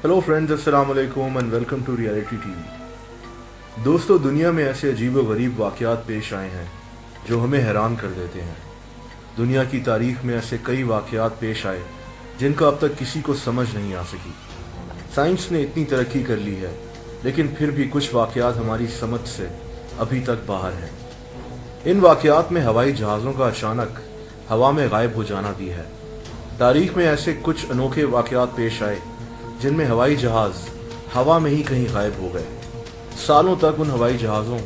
Hello friends, अस्सलाम वालेकुम and welcome to reality TV. दोस्तों, दुनिया में ऐसे अजीब व गरीब वाक़यात पेश आए हैं जो हमें हैरान कर देते हैं। दुनिया की तारीख में ऐसे कई वाक़यात पेश आए जिनका अब तक किसी को समझ नहीं आ सकी। साइंस ने इतनी तरक्की कर ली है, लेकिन फिर भी कुछ वाक़यात हमारी समझ से अभी तक बाहर हैं। इन वाक़यात में हवाई जहाज़ों का अचानक हवा में गायब हो जाना भी है। तारीख में ऐसे कुछ अनोखे वाक़यात पेश आए जिनमें हवाई जहाज़ हवा में ही कहीं गायब हो गए। सालों तक उन हवाई जहाज़ों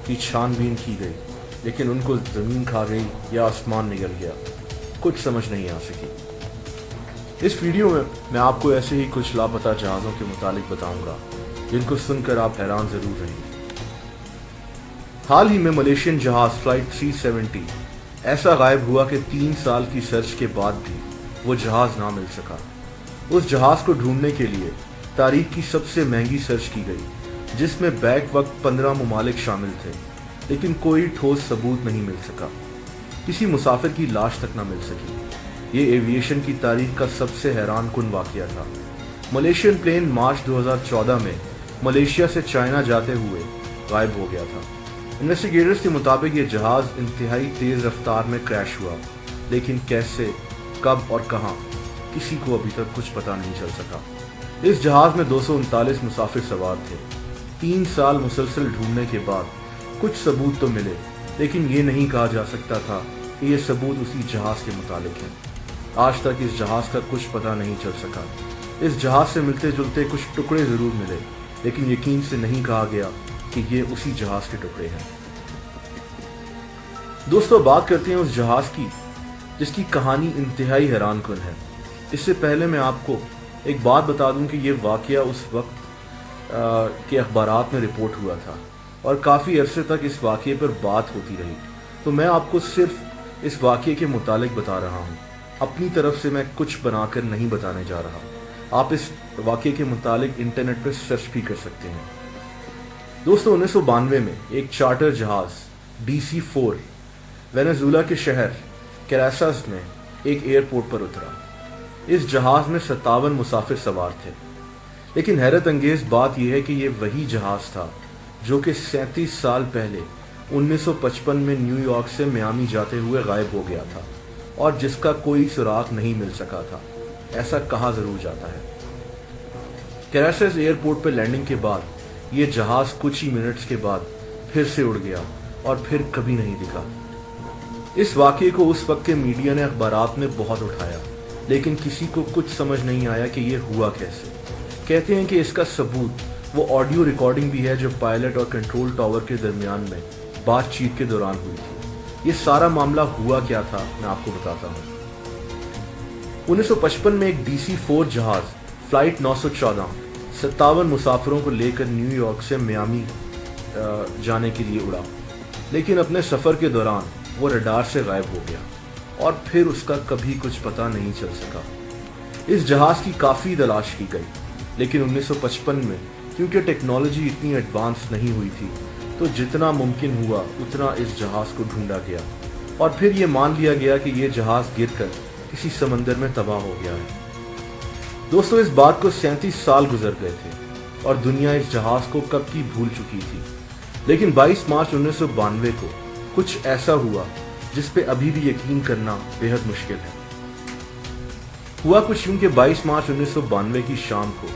की छानबीन की गई, लेकिन उनको ज़मीन खा गई या आसमान निगल गया, कुछ समझ नहीं आ सकी। इस वीडियो में मैं आपको ऐसे ही कुछ लापता जहाज़ों के मुतालिक बताऊंगा जिनको सुनकर आप हैरान ज़रूर रहेंगे। हाल ही में मलेशियन जहाज़ फ्लाइट 370 ऐसा गायब हुआ कि 3 साल की सर्च के बाद भी वो जहाज़ ना मिल सका। उस जहाज को ढूंढने के लिए तारीख की सबसे महंगी सर्च की गई, जिसमें बैक वक्त 15 ममालिक शामिल थे, लेकिन कोई ठोस सबूत नहीं मिल सका। किसी मुसाफिर की लाश तक न मिल सकी। ये एविएशन की तारीख का सबसे हैरान कुन वाकया था। मलेशियन प्लेन मार्च 2014 में मलेशिया से चाइना जाते हुए गायब हो गया था। इन्वेस्टिगेटर्स के मुताबिक ये जहाज इंतहाई तेज रफ्तार में क्रैश हुआ, लेकिन कैसे, कब और कहां, किसी को अभी तक कुछ पता नहीं चल सका। इस जहाज में 239 मुसाफिर सवार थे। 3 साल मुसलसल ढूंढने के बाद कुछ सबूत तो मिले, लेकिन ये नहीं कहा जा सकता था कि ये सबूत उसी जहाज के मुतालिक हैं। आज तक इस जहाज का कुछ पता नहीं चल सका। इस जहाज से मिलते जुलते कुछ टुकड़े जरूर मिले, लेकिन यकीन से नहीं कहा गया कि ये उसी जहाज के टुकड़े हैं। दोस्तों, बात करते हैं उस जहाज की जिसकी कहानी इंतहाई हैरानकुन है। इससे पहले मैं आपको एक बात बता दूं कि ये वाकया उस वक्त के अखबारात में रिपोर्ट हुआ था और काफ़ी अरसे तक इस वाकये पर बात होती रही। तो मैं आपको सिर्फ इस वाकये के मुतालिक बता रहा हूँ। अपनी तरफ से मैं कुछ बनाकर नहीं बताने जा रहा। आप इस वाकये के मुतालिक इंटरनेट पर सर्च भी कर सकते हैं। दोस्तों, 1992 में एक चार्टर जहाज़ DC-4 वेनेजुला के शहर कैरासास में एक एयरपोर्ट पर उतरा। इस जहाज में 57 मुसाफिर सवार थे, लेकिन हैरत अंगेज बात यह है कि यह वही जहाज था जो कि 37 साल पहले 1955 में न्यूयॉर्क से मियामी जाते हुए गायब हो गया था और जिसका कोई सुराग नहीं मिल सका था। ऐसा कहा जरूर जाता है। कैरासास एयरपोर्ट पर लैंडिंग के बाद यह जहाज कुछ ही मिनट्स के बाद फिर से उड़ गया और फिर कभी नहीं दिखा। इस वाकये को उस वक्त के मीडिया ने अखबारात में बहुत उठाया, लेकिन किसी को कुछ समझ नहीं आया कि ये हुआ कैसे। कहते हैं कि इसका सबूत वो ऑडियो रिकॉर्डिंग भी है जो पायलट और कंट्रोल टावर के दरमियान में बातचीत के दौरान हुई थी। ये सारा मामला हुआ क्या था, मैं आपको बताता हूँ। 1955 में एक DC-4 जहाज फ्लाइट 914 57 मुसाफिरों को लेकर न्यूयॉर्क से मियामी जाने के लिए उड़ा, लेकिन अपने सफर के दौरान वो रडार से गायब हो गया और फिर उसका कभी कुछ पता नहीं चल सका। इस जहाज की काफ़ी तलाश की गई, लेकिन 1955 में क्योंकि टेक्नोलॉजी इतनी एडवांस नहीं हुई थी, तो जितना मुमकिन हुआ उतना इस जहाज को ढूंढा गया और फिर ये मान लिया गया कि ये जहाज गिरकर किसी समंदर में तबाह हो गया है। दोस्तों, इस बात को 37 साल गुजर गए थे और दुनिया इस जहाज को कब की भूल चुकी थी, लेकिन 22 मार्च 1992 को कुछ ऐसा हुआ जिस पे अभी भी यकीन करना बेहद मुश्किल है। हुआ कुछ यूं कि 22 मार्च 1992 की शाम को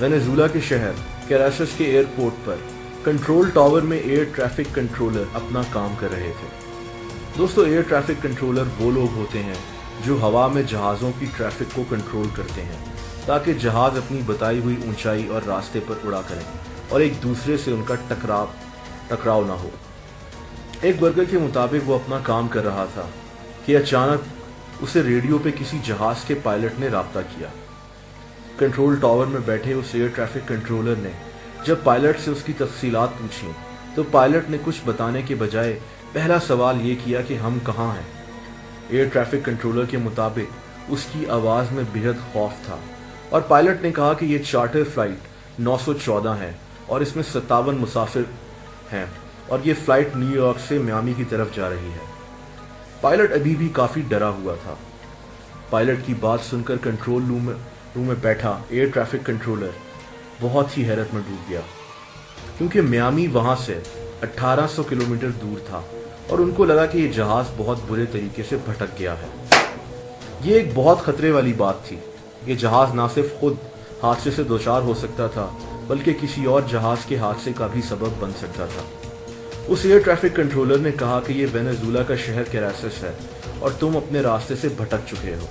वेनेजुला के शहर कैरासास के एयरपोर्ट पर कंट्रोल टावर में एयर ट्रैफिक कंट्रोलर अपना काम कर रहे थे। दोस्तों, एयर ट्रैफिक कंट्रोलर वो लोग होते हैं जो हवा में जहाज़ों की ट्रैफिक को कंट्रोल करते हैं ताकि जहाज़ अपनी बताई हुई ऊंचाई और रास्ते पर उड़ा करें और एक दूसरे से उनका टकराव ना हो। एक वर्कर के मुताबिक वो अपना काम कर रहा था कि अचानक उसे रेडियो पे किसी जहाज के पायलट ने राब्ता किया। कंट्रोल टावर में बैठे उस एयर ट्रैफिक कंट्रोलर ने जब पायलट से उसकी तफसीलात पूछी, तो पायलट ने कुछ बताने के बजाय पहला सवाल ये किया कि हम कहाँ हैं। एयर ट्रैफिक कंट्रोलर के मुताबिक उसकी आवाज़ में बेहद खौफ था और पायलट ने कहा कि ये चार्टर फ्लाइट 914 है और इसमें 57 मुसाफिर हैं और ये फ्लाइट न्यूयॉर्क से मियामी की तरफ जा रही है। पायलट अभी भी काफ़ी डरा हुआ था। पायलट की बात सुनकर कंट्रोल रूम में बैठा एयर ट्रैफिक कंट्रोलर بہت ہی حیرت میں ڈوب گیا، کیونکہ میامی وہاں سے 1800 کلومیٹر دور تھا اور ان کو لگا کہ یہ جہاز بہت برے طریقے سے بھٹک گیا ہے۔ یہ ایک بہت خطرے والی بات تھی۔ یہ جہاز نہ صرف خود حادثے سے دوچار ہو سکتا تھا بلکہ کسی اور جہاز کے حادثے کا بھی سبب بن سکتا تھا۔ اس ایئر ٹریفک کنٹرولر نے کہا کہ یہ وینزویلا کا شہر کیراسس ہے اور تم اپنے راستے سے بھٹک چکے ہو۔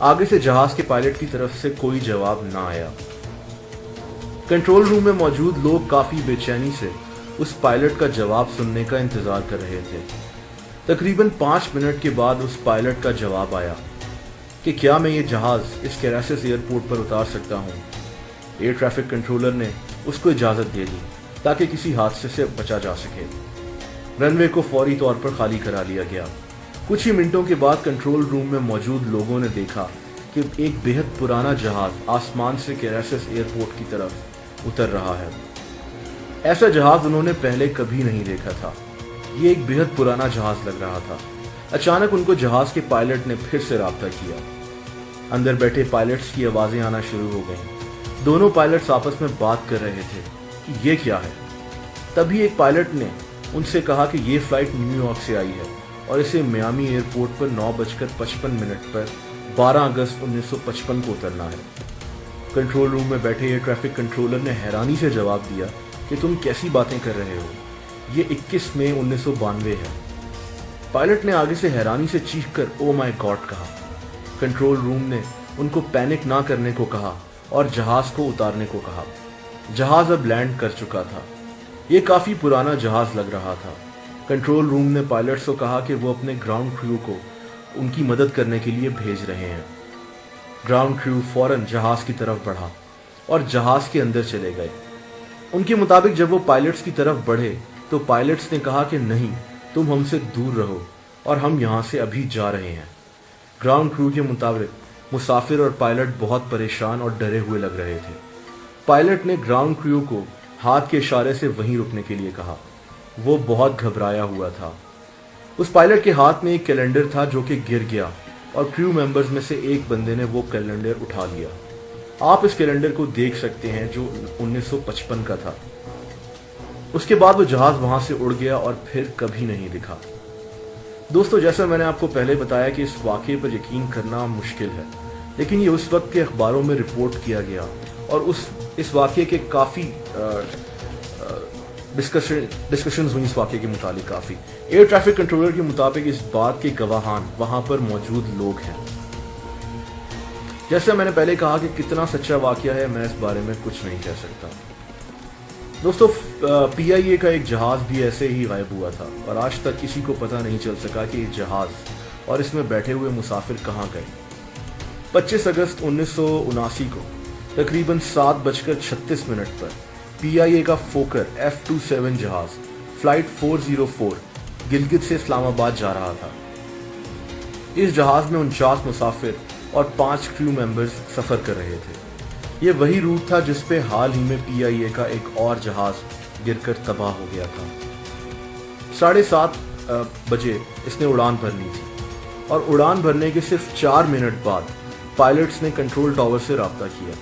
آگے سے جہاز کے پائلٹ کی طرف سے کوئی جواب نہ آیا۔ کنٹرول روم میں موجود لوگ کافی بے چینی سے اس پائلٹ کا جواب سننے کا انتظار کر رہے تھے۔ تقریباً 5 منٹ کے بعد اس پائلٹ کا جواب آیا کہ کیا میں یہ جہاز اس کیراسس ایئرپورٹ پر اتار سکتا ہوں۔ ایئر ٹریفک کنٹرولر نے اس کو اجازت دے دی تاکہ کسی حادثے سے بچا جا سکے۔ رن وے کو فوری طور پر خالی کرا لیا گیا۔ کچھ ہی منٹوں کے بعد کنٹرول روم میں موجود لوگوں نے دیکھا کہ ایک بہت پرانا جہاز آسمان سے کیراسس ایئرپورٹ کی طرف اتر رہا ہے۔ ایسا جہاز انہوں نے پہلے کبھی نہیں دیکھا تھا۔ یہ ایک بہت پرانا جہاز لگ رہا تھا۔ اچانک ان کو جہاز کے پائلٹ نے پھر سے رابطہ کیا۔ اندر بیٹھے پائلٹس کی آوازیں آنا شروع ہو گئیں۔ دونوں پائلٹس آپس میں بات کر رہے تھے کہ یہ کیا ہے۔ تبھی ایک پائلٹ نے ان سے کہا کہ یہ فلائٹ نیو یارک سے آئی ہے اور اسے میامی ایئرپورٹ پر 9:55 پر 12 اگست 1955 کو اترنا ہے۔ کنٹرول روم میں بیٹھے ایئر ٹریفک کنٹرولر نے حیرانی سے جواب دیا کہ تم کیسی باتیں کر رہے ہو، یہ 21 مئی 1992 ہے۔ پائلٹ نے آگے سے حیرانی سے چیخ کر او مائی گاڈ کہا۔ کنٹرول روم نے ان کو پینک نہ کرنے کو کہا اور جہاز کو اتارنے کو کہا۔ جہاز اب لینڈ کر چکا تھا۔ یہ کافی پرانا جہاز لگ رہا تھا۔ کنٹرول روم نے پائلٹس کو کہا کہ وہ اپنے گراؤنڈ کریو کو ان کی مدد کرنے کے لیے بھیج رہے ہیں۔ گراؤنڈ کریو فوراً جہاز کی طرف بڑھا اور جہاز کے اندر چلے گئے۔ ان کے مطابق جب وہ پائلٹس کی طرف بڑھے تو پائلٹس نے کہا کہ نہیں، تم ہم سے دور رہو اور ہم یہاں سے ابھی جا رہے ہیں۔ گراؤنڈ کریو کے مطابق مسافر اور پائلٹ بہت پریشان اور ڈرے ہوئے لگ رہے تھے۔ پائلٹ نے گراؤنڈ کریو کو ہاتھ کے اشارے سے وہیں رکنے کے لیے کہا۔ وہ بہت گھبرایا ہوا تھا۔ اس پائلٹ کے ہاتھ میں ایک کیلنڈر تھا جو کہ گر گیا اور کریو ممبرز میں سے ایک بندے نے وہ کیلنڈر اٹھا لیا۔ آپ اس کیلنڈر کو دیکھ سکتے ہیں جو 1955 کا تھا۔ اس کے بعد وہ جہاز وہاں سے اڑ گیا اور پھر کبھی نہیں دکھا۔ دوستو، جیسا میں نے آپ کو پہلے بتایا کہ اس واقعے پر یقین کرنا مشکل ہے، لیکن یہ اس وقت کے اخباروں میں رپورٹ کیا گیا اور اس واقعے کے کافی ڈسکشنز ہوئی اس واقعے کے متعلق کافی۔ ایئر ٹریفک کنٹرولر کے مطابق اس بات کے گواہان وہاں پر موجود لوگ ہیں۔ جیسے میں نے پہلے کہا کہ کتنا سچا واقعہ ہے، میں اس بارے میں کچھ نہیں کہہ سکتا۔ دوستو، PIA کا ایک جہاز بھی ایسے ہی غائب ہوا تھا اور آج تک کسی کو پتہ نہیں چل سکا کہ یہ جہاز اور اس میں بیٹھے ہوئے مسافر کہاں گئے۔ 25 اگست 1979 کو تقریباً 7:36 پر PIA کا فوکر F-27 جہاز فلائٹ 404 گلگت سے اسلام آباد جا رہا تھا۔ اس جہاز میں 49 مسافر اور 5 کریو ممبرز سفر کر رہے تھے۔ یہ وہی روٹ تھا جس پہ حال ہی میں PIA کا ایک اور جہاز گر کر تباہ ہو گیا تھا۔ 7:30 بجے اس نے اڑان بھرنی تھی اور اڑان بھرنے کے صرف 4 منٹ بعد پائلٹس نے کنٹرول ٹاور سے رابطہ کیا۔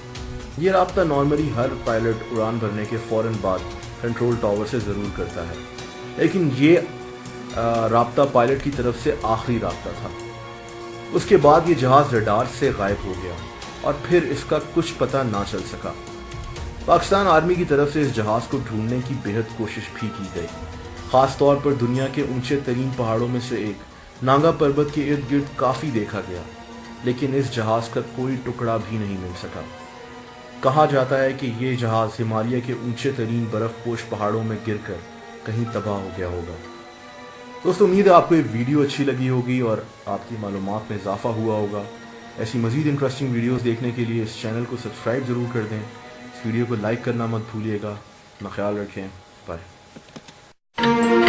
یہ رابطہ نارملی ہر پائلٹ اڑان بھرنے کے فوراً بعد کنٹرول ٹاور سے ضرور کرتا ہے، لیکن یہ رابطہ پائلٹ کی طرف سے آخری رابطہ تھا۔ اس کے بعد یہ جہاز ریڈار سے غائب ہو گیا اور پھر اس کا کچھ پتہ نہ چل سکا۔ پاکستان آرمی کی طرف سے اس جہاز کو ڈھونڈنے کی بہت کوشش بھی کی گئی، خاص طور پر دنیا کے اونچے ترین پہاڑوں میں سے ایک ناگا پربت کے ارد گرد کافی دیکھا گیا، لیکن اس جہاز کا کوئی ٹکڑا بھی نہیں مل سکا۔ کہا جاتا ہے کہ یہ جہاز ہمالیہ کے اونچے ترین برف پوش پہاڑوں میں گر کر کہیں تباہ ہو گیا ہوگا۔ دوستو، امید ہے آپ کو یہ ویڈیو اچھی لگی ہوگی اور آپ کی معلومات میں اضافہ ہوا ہوگا۔ ایسی مزید انٹرسٹنگ ویڈیوز دیکھنے کے لیے اس چینل کو سبسکرائب ضرور کر دیں۔ اس ویڈیو کو لائک کرنا مت بھولیے گا۔ اپنا خیال رکھیں۔ بائے۔